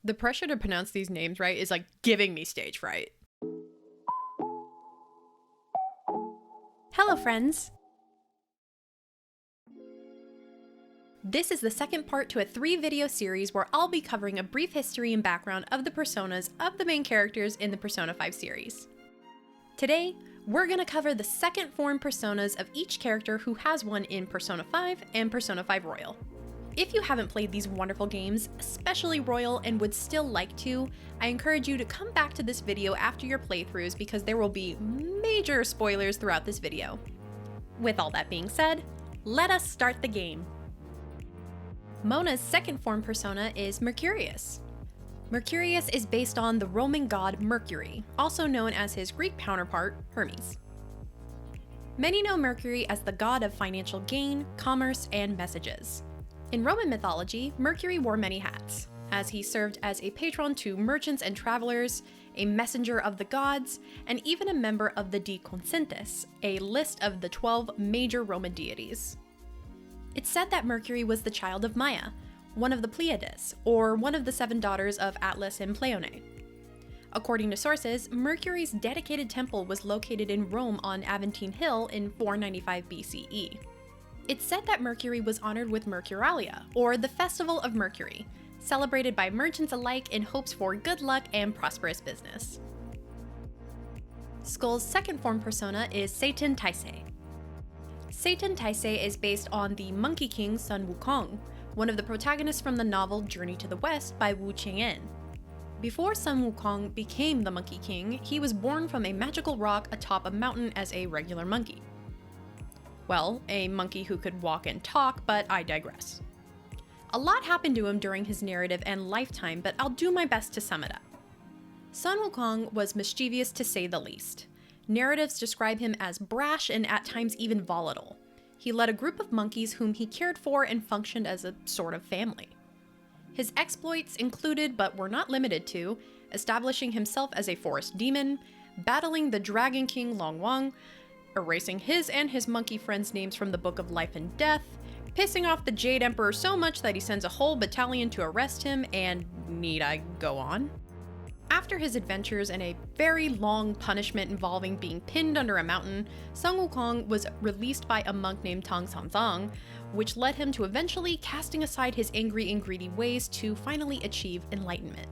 The pressure to pronounce these names right is like giving me stage fright. Hello, friends! This is the second part to a 3-video series where I'll be covering a brief history and background of the personas of the main characters in the Persona 5 series. Today, we're going to cover the second form personas of each character who has one in Persona 5 and Persona 5 Royal. If you haven't played these wonderful games, especially Royal, and would still like to, I encourage you to come back to this video after your playthroughs because there will be major spoilers throughout this video. With all that being said, let us start the game. Mona's second form persona is Mercurius. Mercurius is based on the Roman god Mercury, also known as his Greek counterpart, Hermes. Many know Mercury as the god of financial gain, commerce, and messages. In Roman mythology, Mercury wore many hats, as he served as a patron to merchants and travelers, a messenger of the gods, and even a member of the De Consentes, a list of the 12 major Roman deities. It's said that Mercury was the child of Maia, one of the Pleiades, or one of the 7 daughters of Atlas and Pleione. According to sources, Mercury's dedicated temple was located in Rome on Aventine Hill in 495 BCE. It's said that Mercury was honored with Mercuralia, or the Festival of Mercury, celebrated by merchants alike in hopes for good luck and prosperous business. Skull's second form persona is Seiten Taisei. Seiten Taisei is based on the Monkey King Sun Wukong, one of the protagonists from the novel Journey to the West by Wu Chang'an. Before Sun Wukong became the Monkey King, he was born from a magical rock atop a mountain as a regular monkey. Well, a monkey who could walk and talk, but I digress. A lot happened to him during his narrative and lifetime, but I'll do my best to sum it up. Sun Wukong was mischievous to say the least. Narratives describe him as brash and at times even volatile. He led a group of monkeys whom he cared for and functioned as a sort of family. His exploits included, but were not limited to, establishing himself as a forest demon, battling the Dragon King Long Wang, erasing his and his monkey friends' names from the Book of Life and Death, pissing off the Jade Emperor so much that he sends a whole battalion to arrest him, and need I go on? After his adventures and a very long punishment involving being pinned under a mountain, Sun Wukong was released by a monk named Tang Sanzang, which led him to eventually casting aside his angry and greedy ways to finally achieve enlightenment.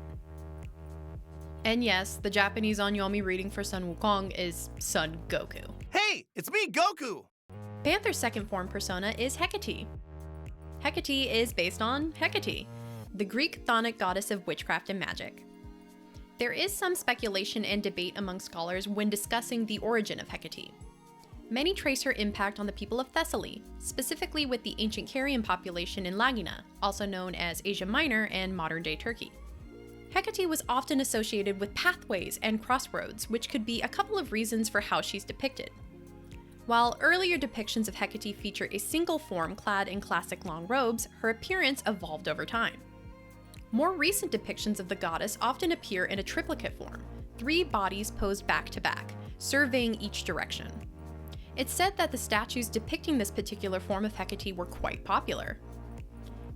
And yes, the Japanese onyomi reading for Sun Wukong is Son Goku. Hey, it's me, Goku! Panther's second form persona is Hecate. Hecate is based on Hecate, the Greek chthonic goddess of witchcraft and magic. There is some speculation and debate among scholars when discussing the origin of Hecate. Many trace her impact on the people of Thessaly, specifically with the ancient Carian population in Lagina, also known as Asia Minor and modern-day Turkey. Hecate was often associated with pathways and crossroads, which could be a couple of reasons for how she's depicted. While earlier depictions of Hecate feature a single form clad in classic long robes, her appearance evolved over time. More recent depictions of the goddess often appear in a triplicate form, 3 bodies posed back to back, surveying each direction. It's said that the statues depicting this particular form of Hecate were quite popular.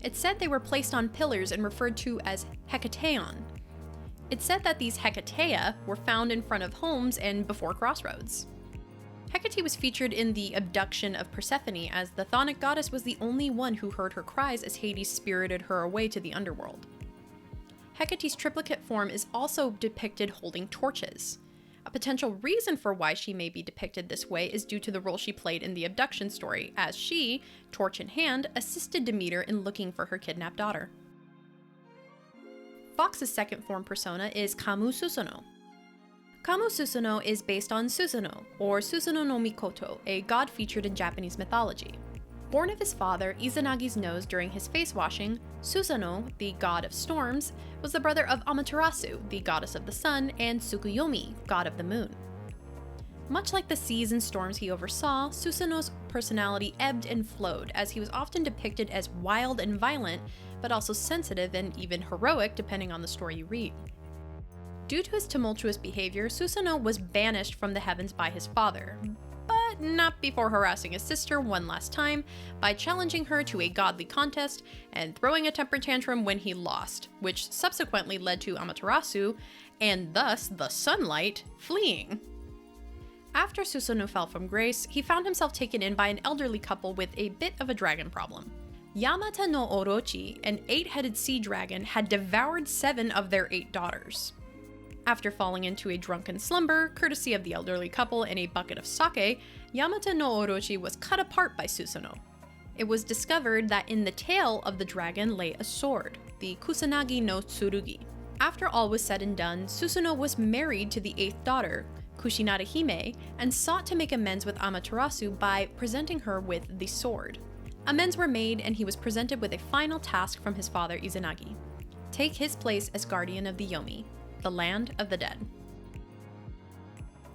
It's said they were placed on pillars and referred to as Hecateon. It's said that these Hecatea were found in front of homes and before crossroads. Hecate was featured in the abduction of Persephone, as the chthonic goddess was the only one who heard her cries as Hades spirited her away to the underworld. Hecate's triplicate form is also depicted holding torches. A potential reason for why she may be depicted this way is due to the role she played in the abduction story, as she, torch in hand, assisted Demeter in looking for her kidnapped daughter. Fox's second form persona is Kamu Susano-o. Kamu Susano-o is based on Susanoo, or Susanoo no Mikoto, a god featured in Japanese mythology. Born of his father, Izanagi's nose during his face washing, Susanoo, the god of storms, was the brother of Amaterasu, the goddess of the sun, and Tsukuyomi, god of the moon. Much like the seas and storms he oversaw, Susanoo's personality ebbed and flowed, as he was often depicted as wild and violent, but also sensitive and even heroic depending on the story you read. Due to his tumultuous behavior, Susanoo was banished from the heavens by his father, but but not before harassing his sister one last time by challenging her to a godly contest and throwing a temper tantrum when he lost, which subsequently led to Amaterasu, and thus the sunlight, fleeing. After Susanoo fell from grace, he found himself taken in by an elderly couple with a bit of a dragon problem. Yamata no Orochi, an 8-headed sea dragon, had devoured 7 of their 8 daughters. After falling into a drunken slumber, courtesy of the elderly couple and a bucket of sake, Yamata no Orochi was cut apart by Susanoo. It was discovered that in the tail of the dragon lay a sword, the Kusanagi no Tsurugi. After all was said and done, Susanoo was married to the 8th daughter, Kushinada Hime, and sought to make amends with Amaterasu by presenting her with the sword. Amends were made, and he was presented with a final task from his father Izanagi: take his place as guardian of the Yomi, the land of the dead.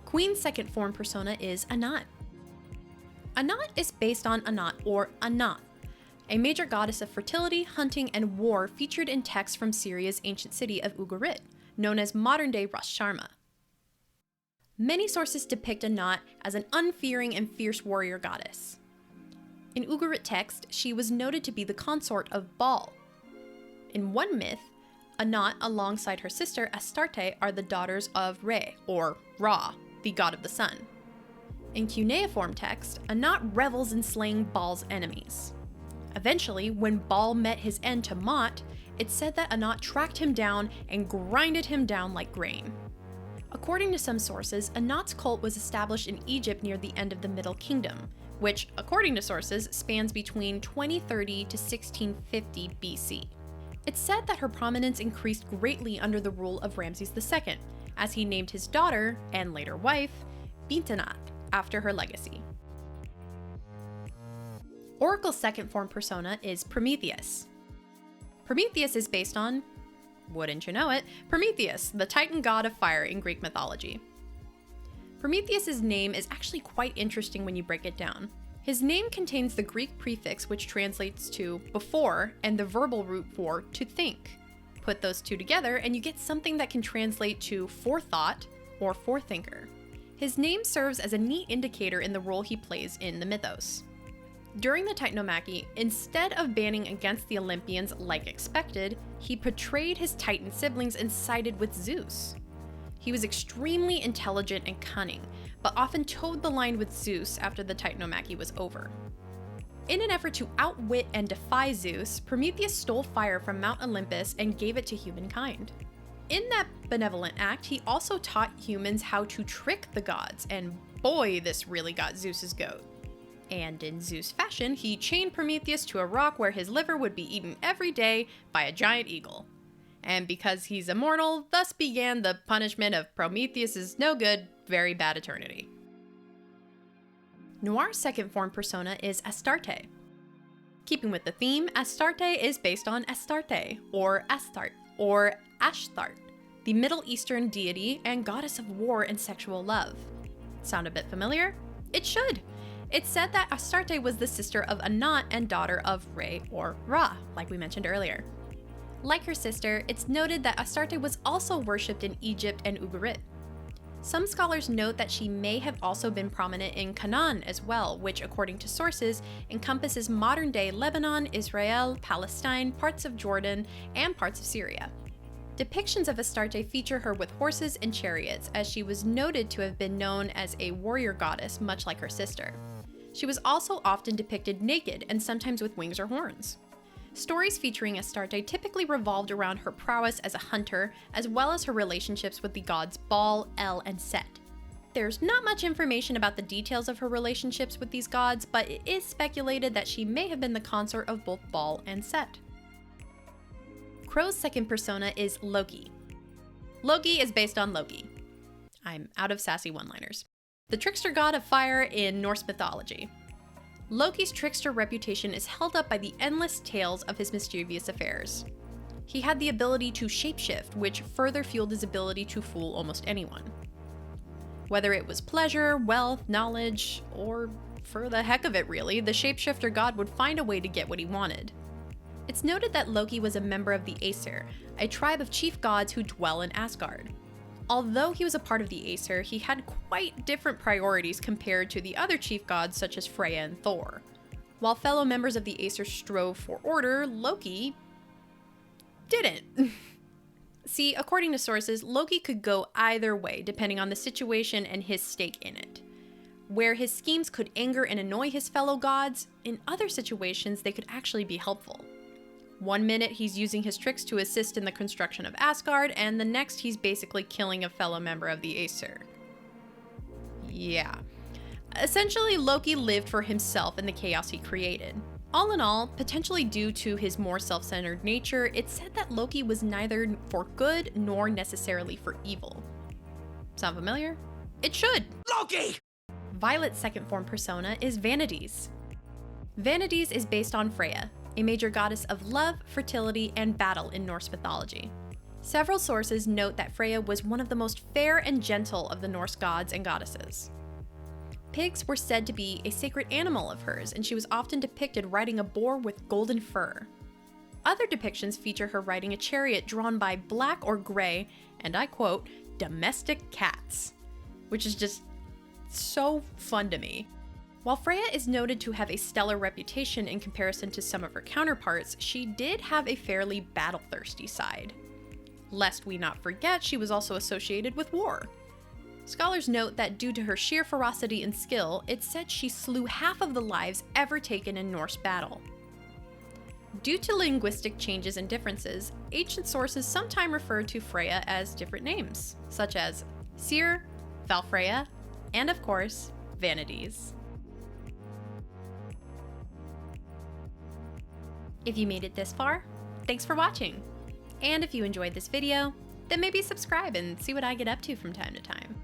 Queen's second form persona is Anat. Anat is based on Anat or Anat, a major goddess of fertility, hunting, and war featured in texts from Syria's ancient city of Ugarit, known as modern-day Ras Sharma. Many sources depict Anat as an unfearing and fierce warrior goddess. In Ugarit text, she was noted to be the consort of Baal. In one myth, Anat alongside her sister Astarte are the daughters of Re, or Ra, the god of the sun. In cuneiform text, Anat revels in slaying Baal's enemies. Eventually, when Baal met his end to Mot, it's said that Anat tracked him down and grinded him down like grain. According to some sources, Anat's cult was established in Egypt near the end of the Middle Kingdom, which, according to sources, spans between 2030 to 1650 BC. It's said that her prominence increased greatly under the rule of Ramses II, as he named his daughter, and later wife, Bintanat, after her legacy. Oracle's second form persona is Prometheus. Prometheus is based on, wouldn't you know it, Prometheus, the Titan god of fire in Greek mythology. Prometheus's name is actually quite interesting when you break it down. His name contains the Greek prefix which translates to before and the verbal root for to think. Put those two together and you get something that can translate to forethought or forethinker. His name serves as a neat indicator in the role he plays in the mythos. During the Titanomachy, instead of banning against the Olympians like expected, he portrayed his Titan siblings and sided with Zeus. He was extremely intelligent and cunning, but often toed the line with Zeus after the Titanomachy was over. In an effort to outwit and defy Zeus, Prometheus stole fire from Mount Olympus and gave it to humankind. In that benevolent act, he also taught humans how to trick the gods, and boy, this really got Zeus's goat. And in Zeus fashion, he chained Prometheus to a rock where his liver would be eaten every day by a giant eagle. And because he's immortal, thus began the punishment of Prometheus's no good, very bad eternity. Noir's second form persona is Astarte. Keeping with the theme, Astarte is based on Astarte, or Ashtart, the Middle Eastern deity and goddess of war and sexual love. Sound a bit familiar? It should! It's said that Astarte was the sister of Anat and daughter of Re or Ra, like we mentioned earlier. Like her sister, it's noted that Astarte was also worshipped in Egypt and Ugarit. Some scholars note that she may have also been prominent in Canaan as well, which according to sources encompasses modern-day Lebanon, Israel, Palestine, parts of Jordan, and parts of Syria. Depictions of Astarte feature her with horses and chariots, as she was noted to have been known as a warrior goddess, much like her sister. She was also often depicted naked and sometimes with wings or horns. Stories featuring Astarte typically revolved around her prowess as a hunter, as well as her relationships with the gods Baal, El, and Set. There's not much information about the details of her relationships with these gods, but it is speculated that she may have been the consort of both Baal and Set. Crow's second persona is Loki. Loki is based on Loki. I'm out of sassy one-liners. The trickster god of fire in Norse mythology. Loki's trickster reputation is held up by the endless tales of his mischievous affairs. He had the ability to shapeshift, which further fueled his ability to fool almost anyone. Whether it was pleasure, wealth, knowledge, or for the heck of it really, the shapeshifter god would find a way to get what he wanted. It's noted that Loki was a member of the Aesir, a tribe of chief gods who dwell in Asgard. Although he was a part of the Aesir, he had quite different priorities compared to the other chief gods such as Freya and Thor. While fellow members of the Aesir strove for order, Loki didn't. See, according to sources, Loki could go either way depending on the situation and his stake in it. Where his schemes could anger and annoy his fellow gods, in other situations they could actually be helpful. One minute he's using his tricks to assist in the construction of Asgard, and the next he's basically killing a fellow member of the Aesir. Yeah. Essentially, Loki lived for himself and the chaos he created. All in all, potentially due to his more self-centered nature, it's said that Loki was neither for good nor necessarily for evil. Sound familiar? It should! Loki! Violet's second form persona is Vanadis. Vanadis is based on Freya, a major goddess of love, fertility, and battle in Norse mythology. Several sources note that Freya was one of the most fair and gentle of the Norse gods and goddesses. Pigs were said to be a sacred animal of hers, and she was often depicted riding a boar with golden fur. Other depictions feature her riding a chariot drawn by black or gray, and I quote, domestic cats, which is just so fun to me. While Freya is noted to have a stellar reputation in comparison to some of her counterparts, she did have a fairly battle-thirsty side. Lest we not forget, she was also associated with war. Scholars note that due to her sheer ferocity and skill, it's said she slew half of the lives ever taken in Norse battle. Due to linguistic changes and differences, ancient sources sometimes refer to Freya as different names, such as Seer, Valfreya, and of course, Vanadis. If you made it this far, thanks for watching. And if you enjoyed this video, then maybe subscribe and see what I get up to from time to time.